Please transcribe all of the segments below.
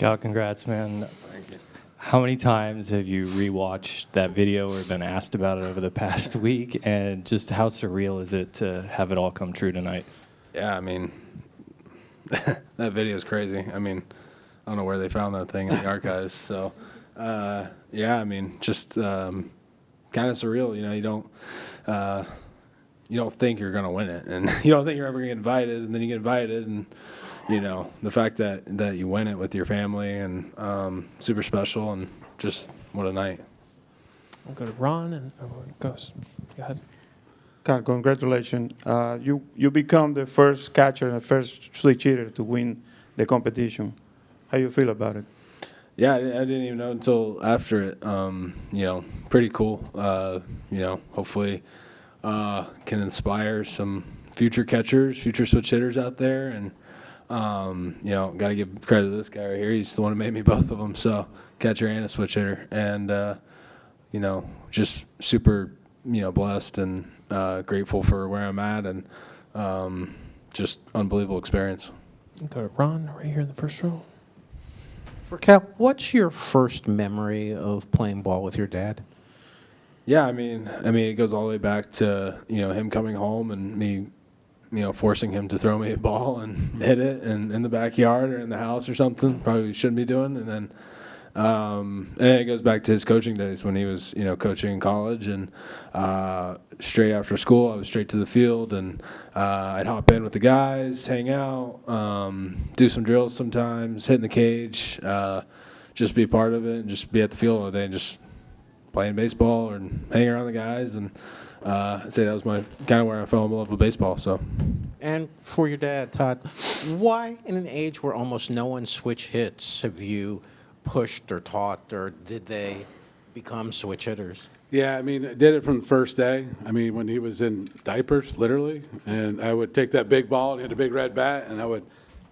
Cal, congrats, man. How many times have you rewatched that video or been asked about it over the past week? And just how surreal is it to have it all come true tonight? Yeah, I mean, that video is crazy. I mean, I don't know where they found that thing in the archives. So, yeah, I mean, just kind of surreal. You know, you don't think you're gonna win it, and you don't think you're ever gonna get invited, and then you get invited, and you know, the fact that you win it with your family and super special, and just what a night. We'll go to Ron and go ahead. God, congratulations. You become the first catcher and the first switch hitter to win the competition. How you feel about it? Yeah, I didn't even know until after it. You know, pretty cool. You know, hopefully can inspire some future catchers, future switch hitters out there, and you know, got to give credit to this guy right here. He's the one who made me both of them. So catcher and a switch hitter, and you know, just super, you know, blessed and grateful for where I'm at, and just unbelievable experience. We'll go to Ron right here in the first row. For Cap, what's your first memory of playing ball with your dad? Yeah, I mean, it goes all the way back to, you know, him coming home and me, you know, forcing him to throw me a ball and hit it, and in the backyard or in the house or something. Probably shouldn't be doing. And then, and it goes back to his coaching days when he was, you know, coaching in college, and straight after school, I was straight to the field, and I'd hop in with the guys, hang out, do some drills sometimes, hit in the cage, just be a part of it, and just be at the field all day, and just playing baseball and hanging around the guys, and I'd say that was my kind of where I fell in love with baseball. So, And for your dad, Todd, why in an age where almost no one switch hits have you pushed or taught, or did they become switch hitters? Yeah, I mean, I did it from the first day. I mean, when he was in diapers, literally, and I would take that big ball and hit a big red bat, and I would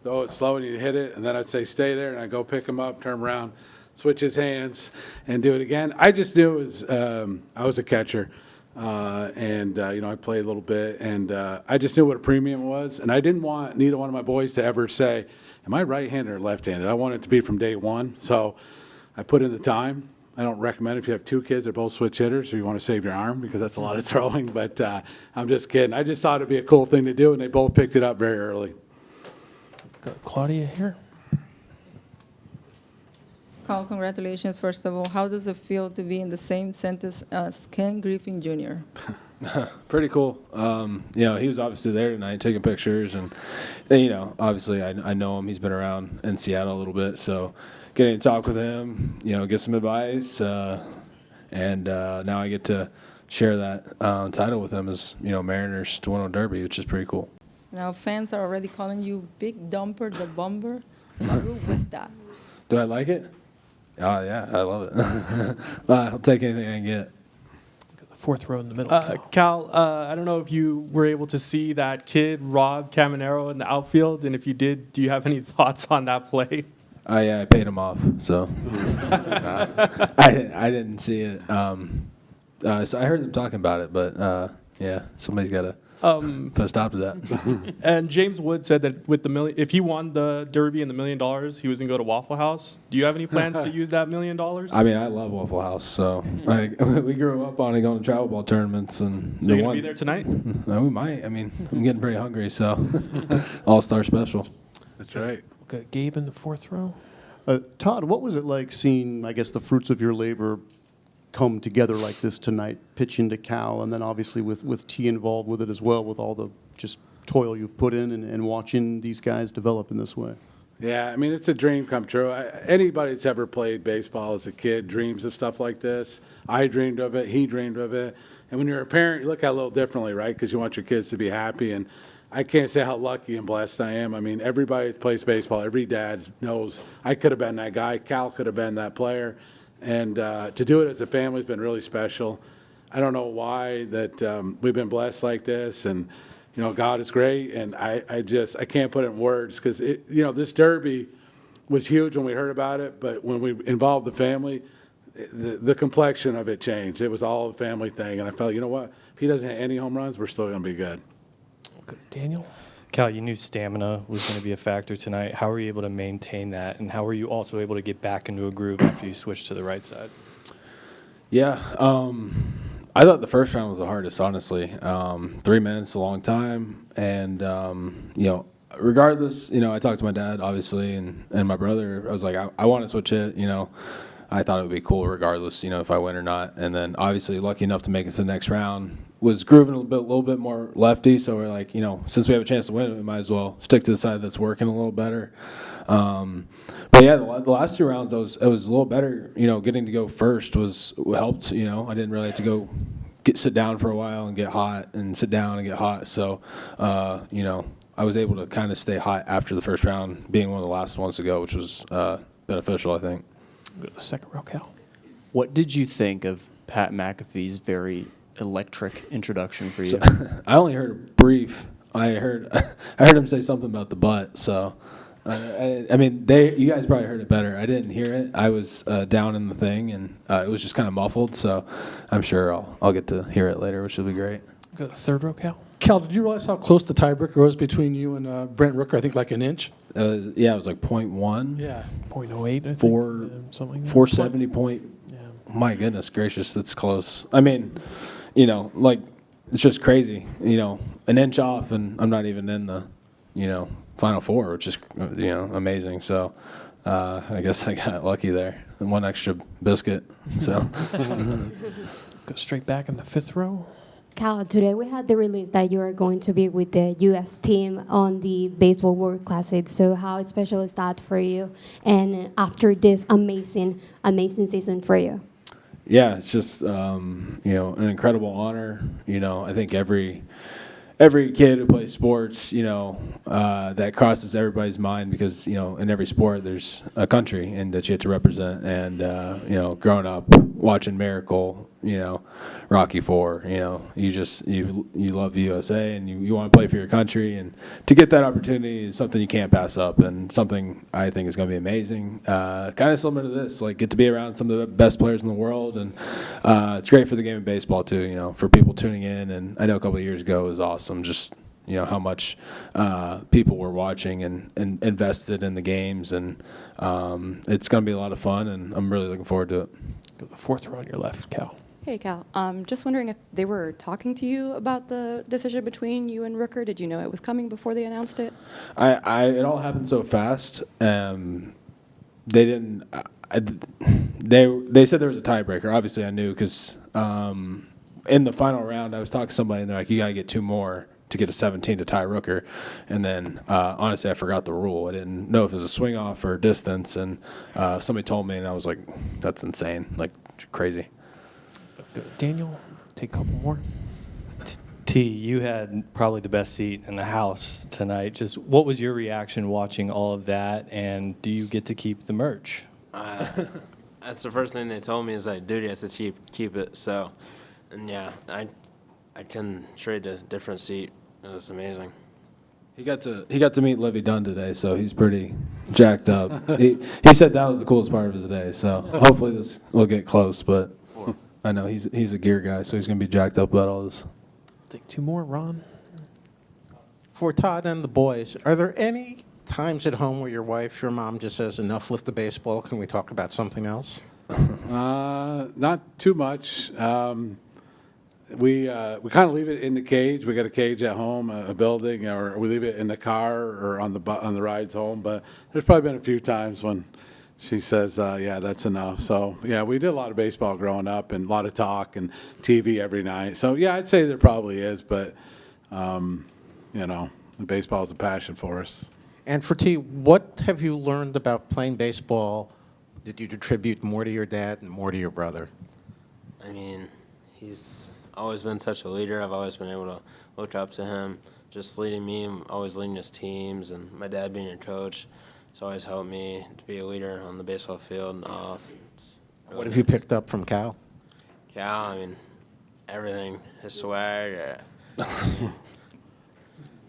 throw it slow and he'd hit it, and then I'd say, stay there, and I'd go pick him up, turn him around, switch his hands, and do it again. I just knew it was, I was a catcher, and, you know, I played a little bit, and I just knew what a premium was, and I didn't want neither one of my boys to ever say, am I right-handed or left-handed? I wanted it to be from day one, so I put in the time. I don't recommend if you have two kids, they're both switch hitters, or you want to save your arm, because that's a lot of throwing, but I'm just kidding. I just thought it'd be a cool thing to do, and they both picked it up very early. Go to Claudia here. Carl, congratulations, first of all. How does it feel to be in the same sentence as Ken Griffin Jr.? pretty cool. You know, he was obviously there tonight taking pictures, and you know, obviously I know him. He's been around in Seattle a little bit, so getting to talk with him, you know, get some advice, and now I get to share that title with him as, you know, Mariners 2-1 Derby, which is pretty cool. Now, fans are already calling you Big Dumper the Bomber. Are you with that? Do I like it? Oh yeah, I love it. I'll take anything I can get. The fourth row in the middle. Cal, I don't know if you were able to see that kid, Rob Caminero, in the outfield, and if you did, do you have any thoughts on that play? I paid him off, so I didn't see it. So I heard them talking about it, but yeah, somebody's got to put a stop to that. And James Wood said that with the if he won the Derby and the $1 million, he was gonna go to Waffle House. Do you have any plans to use that $1 million? I mean, I love Waffle House, so like, we grew up on it, going to travel ball tournaments, and So you're gonna be there tonight? No, we might. I mean, I'm getting pretty hungry, so all-star special. That's right. We'll go Gabe in the fourth row. Todd, what was it like seeing, I guess, the fruits of your labor come together like this tonight, pitching to Cal, and then obviously with T involved with it as well, with all the just toil you've put in and watching these guys develop in this way? Yeah, I mean, it's a dream come true. Anybody that's ever played baseball as a kid dreams of stuff like this. I dreamed of it. He dreamed of it. And when you're a parent, you look at it a little differently, right? Because you want your kids to be happy. And I can't say how lucky and blessed I am. I mean, everybody that plays baseball, every dad knows I could have been that guy. Cal could have been that player. And to do it as a family has been really special. I don't know why that we've been blessed like this, and you know, God is great, and I can't put it in words, because you know, this Derby was huge when we heard about it, but when we involved the family, the complexion of it changed. It was all a family thing, and I felt, you know what, if he doesn't hit any home runs, we're still going to be good. We'll go to Daniel. Cal, you knew stamina was going to be a factor tonight. How were you able to maintain that, and how were you also able to get back into a groove after you switched to the right side? Yeah, I thought the first round was the hardest, honestly. 3 minutes, a long time, and regardless, I talked to my dad, obviously, and my brother. I was like, I want to switch it, I thought it would be cool regardless, if I win or not. And then obviously lucky enough to make it to the next round. Was grooving a little bit more lefty, so we're like, since we have a chance to win it, we might as well stick to the side that's working a little better. But yeah, the last 2 rounds, it was a little better. Getting to go first helped. I didn't really have to go sit down for a while and get hot, and sit down and get hot. So, I was able to kind of stay hot after the first round, being one of the last ones to go, which was beneficial, I think. Go to the second row, Cal. What did you think of Pat McAfee's very electric introduction for you? So, I only heard a brief. I heard him say something about the butt. So, I mean, you guys probably heard it better. I didn't hear it. I was down in the thing, and it was just kind of muffled. So, I'm sure I'll get to hear it later, which will be great. Go to the third row, Cal. Cal, did you realize how close the tiebreaker was between you and Brent Rooker? I think like an inch. Yeah, it was like 0.1. Yeah. 0.08, I think. Something like that. 470 point. Yeah. My goodness gracious, that's close. I mean, it's just crazy. An inch off, and I'm not even in the, Final Four, which is, amazing. So, I guess I got lucky there. And one extra biscuit. So, Go straight back in the fifth row. Cal, today we had the release that you are going to be with the U.S. team on the Baseball World Classic. So how special is that for you? And after this amazing season for you? Yeah, it's just, an incredible honor. I think every kid who plays sports, that crosses everybody's mind because, in every sport there's a country and that you have to represent. And, growing up watching Miracle, Rocky IV, you love the USA and you want to play for your country. And to get that opportunity is something you can't pass up and something I think is going to be amazing. Kind of similar to this, like get to be around some of the best players in the world. And it's great for the game of baseball too, for people tuning in. And I know a couple of years ago it was awesome, just how much people were watching and invested in the games. And it's going to be a lot of fun, and I'm really looking forward to it. Go to the fourth row on your left, Cal. Hey, Cal. Just wondering if they were talking to you about the decision between you and Rooker. Did you know it was coming before they announced it? It all happened so fast. They didn't. They said there was a tiebreaker. Obviously, I knew because in the final round, I was talking to somebody, and they're like, "You got to get 2 more to get to 17 to tie Rooker." And then, honestly, I forgot the rule. I didn't know if it was a swing off or distance, and somebody told me, and I was like, "That's insane! Like crazy." Daniel, take a couple more. T, you had probably the best seat in the house tonight. Just what was your reaction watching all of that, and do you get to keep the merch? That's the first thing they told me is like, dude, you have to keep it. So, and yeah, I can trade a different seat. It was amazing. He got to meet Livy Dunn today, so he's pretty jacked up. he said that was the coolest part of his day. So hopefully this will get close, but I know he's a gear guy, so he's gonna be jacked up about all this. Take 2 more, Ron. For Todd and the boys, are there any times at home where your mom just says, enough with the baseball, can we talk about something else? Not too much. We kind of leave it in the cage. We got a cage at home, a building, or we leave it in the car or on the rides home. But there's probably been a few times when she says, yeah, that's enough. So, yeah, we did a lot of baseball growing up and a lot of talk and TV every night. So, yeah, I'd say there probably is. But, baseball is a passion for us. And for T, what have you learned about playing baseball that you'd attribute more to your dad and more to your brother? I mean, he's always been such a leader. I've always been able to look up to him, just leading me, always leading his teams, and my dad being a coach. It's always helped me to be a leader on the baseball field and off. Really what have you picked up from Cal? Cal, I mean, everything. His swag,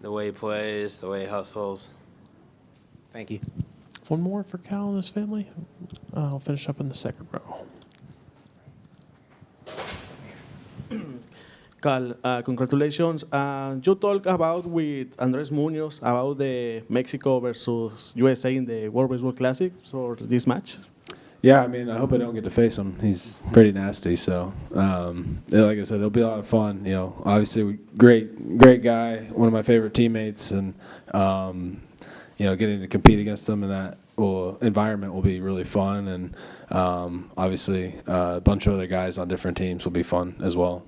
the way he plays, the way he hustles. Thank you. 1 more for Cal and his family. I'll finish up in the second row. Carl, congratulations. You talked about with Andres Munoz about the Mexico versus USA in the World Baseball Classic for this match. Yeah, I mean, I hope I don't get to face him. He's pretty nasty. So, like I said, it'll be a lot of fun. You know, obviously, great guy, one of my favorite teammates, and you know, getting to compete against him in that environment will be really fun. And obviously, a bunch of other guys on different teams will be fun as well.